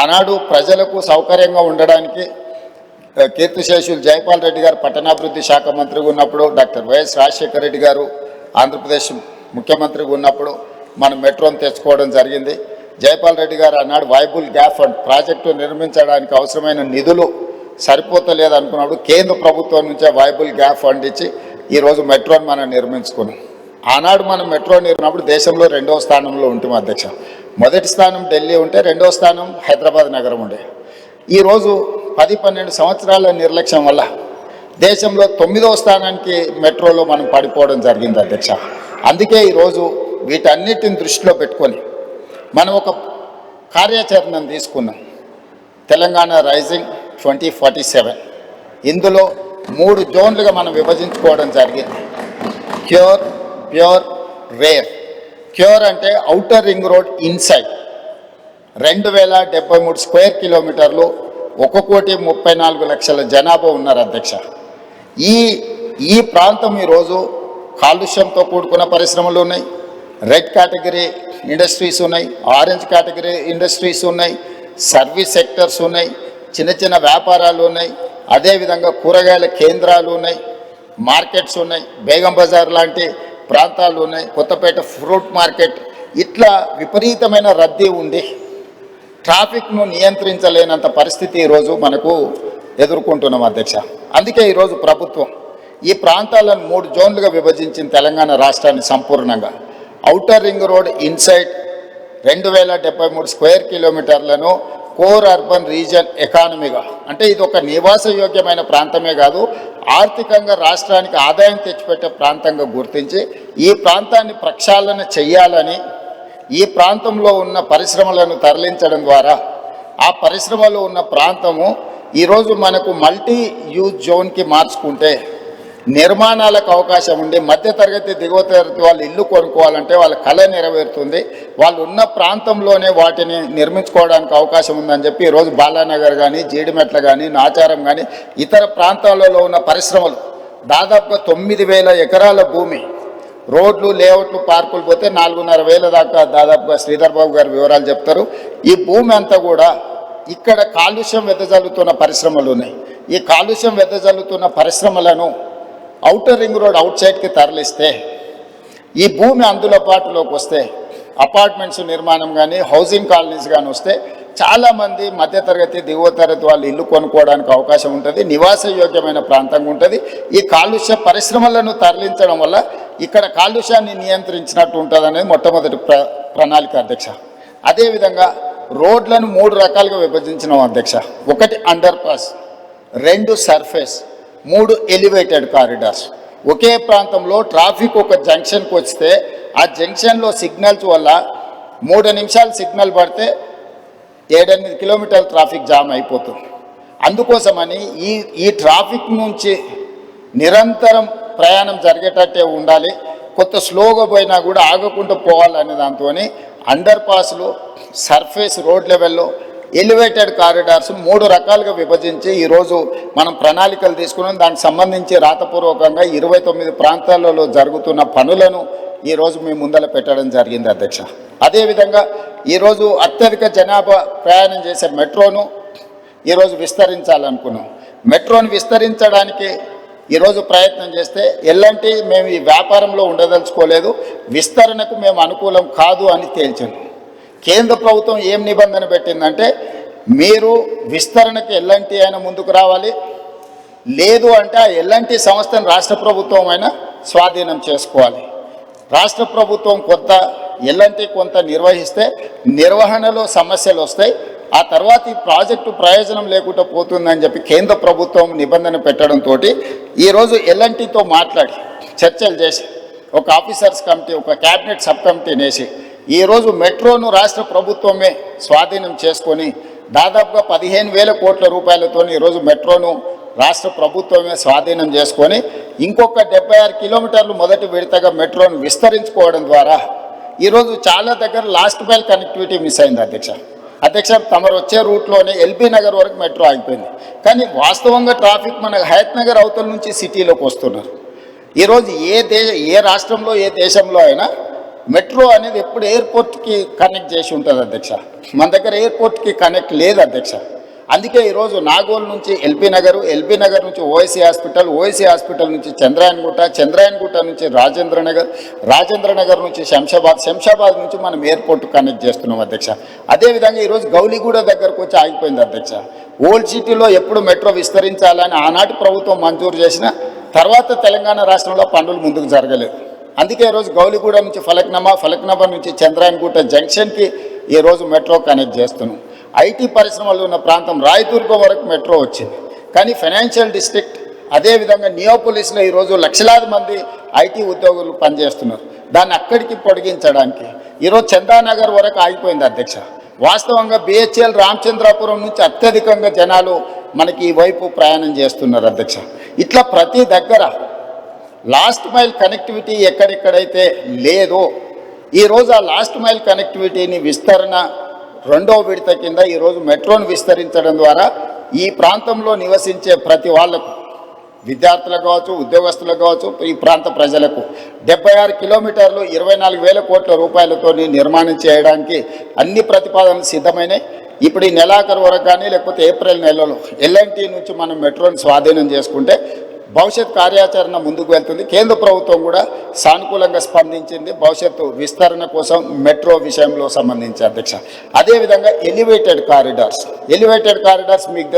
ఆనాడు ప్రజలకు సౌకర్యంగా ఉండడానికి కీర్తిశేషులు జైపాల్ రెడ్డి గారు పట్టణాభివృద్ధి శాఖ మంత్రిగా ఉన్నప్పుడు, డాక్టర్ వైఎస్ రాజశేఖర రెడ్డి గారు ఆంధ్రప్రదేశ్ ముఖ్యమంత్రిగా ఉన్నప్పుడు మనం మెట్రోను తెచ్చుకోవడం జరిగింది. జైపాల్ రెడ్డి గారు ఆనాడు వైబుల్ గ్యాప్ ఫండ్ ప్రాజెక్టు నిర్మించడానికి అవసరమైన నిధులు సరిపోతలేదు అనుకున్నప్పుడు కేంద్ర ప్రభుత్వం నుంచే వైబుల్ గ్యాప్ ఫండ్ ఇచ్చి ఈరోజు మెట్రోని మనం నిర్మించుకున్నాం. ఆనాడు మనం మెట్రో నిర్మించినప్పుడు దేశంలో 2వ స్థానంలో ఉంటాం అధ్యక్ష. మొదటి స్థానం ఢిల్లీ ఉంటే 2వ స్థానం హైదరాబాద్ నగరం ఉండే. ఈరోజు 10-12 సంవత్సరాల నిర్లక్ష్యం వల్ల దేశంలో 9వ స్థానానికి మెట్రోలో మనం పడిపోవడం జరిగింది అధ్యక్ష. అందుకే ఈరోజు వీటన్నిటిని దృష్టిలో పెట్టుకొని మనం ఒక కార్యాచరణను తీసుకున్నాం, తెలంగాణ రైజింగ్ 2047. ఇందులో 3 జోన్లుగా మనం విభజించుకోవడం జరిగింది. Cure, pure, rare. క్యూర్ అంటే outer ring road inside 2073 square కిలోమీటర్లు, 1,34,00,000 జనాభా ఉన్నారు అధ్యక్ష. ఈ ప్రాంతం ఈరోజు కాలుష్యంతో కూడుకున్న పరిశ్రమలు ఉన్నాయి, రెడ్ కేటగిరీ ఇండస్ట్రీస్ ఉన్నాయి, ఆరెంజ్ కేటగిరీ ఇండస్ట్రీస్ ఉన్నాయి, సర్వీస్ సెక్టర్స్ ఉన్నాయి, చిన్న చిన్న వ్యాపారాలు ఉన్నాయి, అదేవిధంగా కూరగాయల కేంద్రాలు ఉన్నాయి, మార్కెట్స్ ఉన్నాయి, బేగం బజార్ లాంటి ప్రాంతాలు ఉన్నాయి, కొత్తపేట ఫ్రూట్ మార్కెట్. ఇట్లా విపరీతమైన రద్దీ ఉండి ట్రాఫిక్ను నియంత్రించలేనంత పరిస్థితి ఈరోజు మనకు ఎదుర్కొంటున్నాం అధ్యక్ష. అందుకే ఈరోజు ప్రభుత్వం ఈ ప్రాంతాలను 3 జోన్లుగా విభజించిన తెలంగాణ రాష్ట్రాన్ని సంపూర్ణంగా. Outer ring road inside 2073 square కిలోమీటర్లను కోర్ అర్బన్ రీజన్ ఎకానమీగా, అంటే ఇది ఒక నివాసయోగ్యమైన ప్రాంతమే కాదు, ఆర్థికంగా రాష్ట్రానికి ఆదాయం తెచ్చిపెట్టే ప్రాంతంగా గుర్తించి ఈ ప్రాంతాన్ని ప్రక్షాళన చెయ్యాలని, ఈ ప్రాంతంలో ఉన్న పరిశ్రమలను తరలించడం ద్వారా ఆ పరిశ్రమలో ఉన్న ప్రాంతము ఈరోజు మనకు మల్టీ యూజ్ జోన్కి మార్చుకుంటే నిర్మాణాలకు అవకాశం ఉండి మధ్యతరగతి దిగువ తరగతి వాళ్ళు ఇల్లు కొనుక్కోవాలంటే వాళ్ళ కళ నెరవేరుతుంది, వాళ్ళు ఉన్న ప్రాంతంలోనే వాటిని నిర్మించుకోవడానికి అవకాశం ఉందని చెప్పి ఈరోజు బాలానగర్ కానీ, జీడిమెట్ల కానీ, నాచారం కానీ ఇతర ప్రాంతాలలో ఉన్న పరిశ్రమలు దాదాపుగా 9,000 ఎకరాల భూమి, రోడ్లు, లేఅవుట్లు, పార్కులు పోతే 4,500 దాకా దాదాపుగా శ్రీధర్ బాబు గారు వివరాలు చెప్తారు. ఈ భూమి అంతా కూడా ఇక్కడ కాలుష్యం వెదజల్లుతున్న పరిశ్రమలు ఉన్నాయి. ఈ కాలుష్యం వెదజల్లుతున్న పరిశ్రమలను ఔటర్ రింగ్ రోడ్ అవుట్ సైడ్కి తరలిస్తే ఈ భూమి అందుబాటులోకి వస్తే అపార్ట్మెంట్స్ నిర్మాణం కానీ, హౌసింగ్ కాలనీస్ కానీ వస్తే చాలామంది మధ్యతరగతి దిగువ తరగతి వాళ్ళు ఇల్లు కొనుక్కోవడానికి అవకాశం ఉంటుంది, నివాసయోగ్యమైన ప్రాంతంగా ఉంటుంది. ఈ కాలుష్య పరిశ్రమలను తరలించడం వల్ల ఇక్కడ కాలుష్యాన్ని నియంత్రించినట్టు ఉంటుంది అనేది మొట్టమొదటి ప్రణాళిక అధ్యక్ష. అదేవిధంగా రోడ్లను 3 రకాలుగా విభజించినాం అధ్యక్ష. 1 under pass, 2 surface, 3 elevated corridors. ఒకే ప్రాంతంలో ట్రాఫిక్ ఒక జంక్షన్కి వస్తే ఆ జంక్షన్లో సిగ్నల్స్ వల్ల 3 నిమిషాలు సిగ్నల్ పడితే 7-8 కిలోమీటర్ల ట్రాఫిక్ జామ్ అయిపోతుంది. అందుకోసమని ఈ ట్రాఫిక్ నుంచి నిరంతరం ప్రయాణం జరిగేటట్టే ఉండాలి, కొత్త స్లోగా పోయినా కూడా ఆగకుండా పోవాలనే దాంతో అండర్ పాస్లు, సర్ఫేస్ రోడ్ లెవెల్లో, ఎలివేటెడ్ కారిడార్స్ 3 రకాలుగా విభజించి ఈరోజు మనం ప్రణాళికలు తీసుకున్నాం. దానికి సంబంధించి రాతపూర్వకంగా 29 ప్రాంతాలలో జరుగుతున్న పనులను ఈరోజు మీ ముందర పెట్టడం జరిగింది అధ్యక్ష. అదేవిధంగా ఈరోజు అత్యధిక జనాభా ప్రయాణం చేసే మెట్రోను ఈరోజు విస్తరించాలనుకున్నాం. మెట్రోను విస్తరించడానికి ఈరోజు ప్రయత్నం చేస్తే ఎలాంటి మేము ఈ వ్యాపారంలో ఉండదలుచుకోలేదు, విస్తరణకు మేము అనుకూలం కాదు అని తేల్చాను. కేంద్ర ప్రభుత్వం ఏం నిబంధన పెట్టిందంటే మీరు విస్తరణకి ఎల్ఎన్టీ అయినా ముందుకు రావాలి, లేదు అంటే ఆ ఎల్ఎన్టీ సంస్థను రాష్ట్ర ప్రభుత్వం అయినా స్వాధీనం చేసుకోవాలి. రాష్ట్ర ప్రభుత్వం కొంత, ఎల్ఎన్టీ కొంత నిర్వహిస్తే నిర్వహణలో సమస్యలు వస్తాయి, ఆ తర్వాత ఈ ప్రాజెక్టు ప్రయోజనం లేకుండా పోతుందని చెప్పి కేంద్ర ప్రభుత్వం నిబంధన పెట్టడంతో ఈరోజు ఎల్ఎన్టీతో మాట్లాడి చర్చలు చేసి ఒక ఆఫీసర్స్ కమిటీ, ఒక క్యాబినెట్ సబ్ కమిటీని వేసి ఈరోజు మెట్రోను రాష్ట్ర ప్రభుత్వమే స్వాధీనం చేసుకొని దాదాపుగా 15,000 కోట్ల రూపాయలతో ఈరోజు మెట్రోను రాష్ట్ర ప్రభుత్వమే స్వాధీనం చేసుకొని ఇంకొక 76 కిలోమీటర్లు మొదటి విడతగా మెట్రోను విస్తరించుకోవడం ద్వారా ఈరోజు చాలా దగ్గర లాస్ట్ మైల్ కనెక్టివిటీ మిస్ అయింది అధ్యక్ష. తమరు వచ్చే రూట్లోనే ఎల్బీ నగర్ వరకు మెట్రో ఆగిపోయింది, కానీ వాస్తవంగా ట్రాఫిక్ మన హయత్ నగర్ అవతల నుంచి సిటీలోకి వస్తున్నారు. ఈరోజు ఏ రాష్ట్రంలో ఏ దేశంలో అయినా మెట్రో అనేది ఎప్పుడు ఎయిర్పోర్ట్కి కనెక్ట్ చేసి ఉంటుంది అధ్యక్ష. మన దగ్గర ఎయిర్పోర్ట్కి కనెక్ట్ లేదు అధ్యక్ష. అందుకే ఈరోజు నాగోల్ నుంచి ఎల్బీ నగర్ నుంచి ఓఎస్సీ హాస్పిటల్ నుంచి చంద్రాయన్గుట్ట నుంచి రాజేంద్ర నగర్ నుంచి శంషాబాద్ నుంచి మనం ఎయిర్పోర్ట్ కనెక్ట్ చేస్తున్నాం అధ్యక్ష. అదేవిధంగా ఈరోజు గౌలిగూడ దగ్గరకు వచ్చి ఆగిపోయింది అధ్యక్ష. ఓల్డ్ సిటీలో ఎప్పుడు మెట్రో విస్తరించాలని ఆనాటి ప్రభుత్వం మంజూరు చేసిన తర్వాత తెలంగాణ రాష్ట్రంలో పనులు ముందుకు జరగలేదు. అందుకే ఈరోజు గౌలిగూడ నుంచి ఫలక్నామా నుంచి చంద్రాయన్గుట్ట జంక్షన్కి ఈరోజు మెట్రో కనెక్ట్ చేస్తున్నాం. ఐటీ పరిశ్రమలు ఉన్న ప్రాంతం రాయదుర్గం వరకు మెట్రో వచ్చింది. కానీ ఫైనాన్షియల్ డిస్ట్రిక్ట్ అదేవిధంగా నియోపోలిస్లో ఈరోజు లక్షలాది మంది ఐటీ ఉద్యోగులు పనిచేస్తున్నారు. దాన్ని అక్కడికి పొడిగించడానికి ఈరోజు చందానగర్ వరకు ఆగిపోయింది అధ్యక్ష. వాస్తవంగా బిహెచ్ఎల్ రామచంద్రాపురం నుంచి అత్యధికంగా జనాలు మనకి ఈ వైపు ప్రయాణం చేస్తున్నారు అధ్యక్ష. ఇట్లా ప్రతి దగ్గర లాస్ట్ మైల్ కనెక్టివిటీ ఎక్కడెక్కడైతే లేదో ఈరోజు ఆ లాస్ట్ మైల్ కనెక్టివిటీని విస్తరణ రెండవ విడత కింద ఈరోజు మెట్రోను విస్తరించడం ద్వారా ఈ ప్రాంతంలో నివసించే ప్రతి వాళ్లకు, విద్యార్థులకు కావచ్చు, ఉద్యోగస్తులకు కావచ్చు, ఈ ప్రాంత ప్రజలకు 76 కిలోమీటర్లు 24,000 కోట్ల రూపాయలతో నిర్మాణం చేయడానికి అన్ని ప్రతిపాదనలు సిద్ధమైనాయి. ఇప్పుడు ఈ నెలాఖరు వరకు కానీ లేకపోతే ఏప్రిల్ నెలలో ఎల్ఎన్టీ నుంచి మనం మెట్రోని స్వాధీనం చేసుకుంటే భవిష్యత్ కార్యాచరణ ముందుకు వెళ్తుంది. కేంద్ర ప్రభుత్వం కూడా సానుకూలంగా స్పందించింది భవిష్యత్తు విస్తరణ కోసం మెట్రో విషయంలో సంబంధించి అధ్యక్ష. అదేవిధంగా ఎలివేటెడ్ కారిడార్స్ మీకు తెలుసు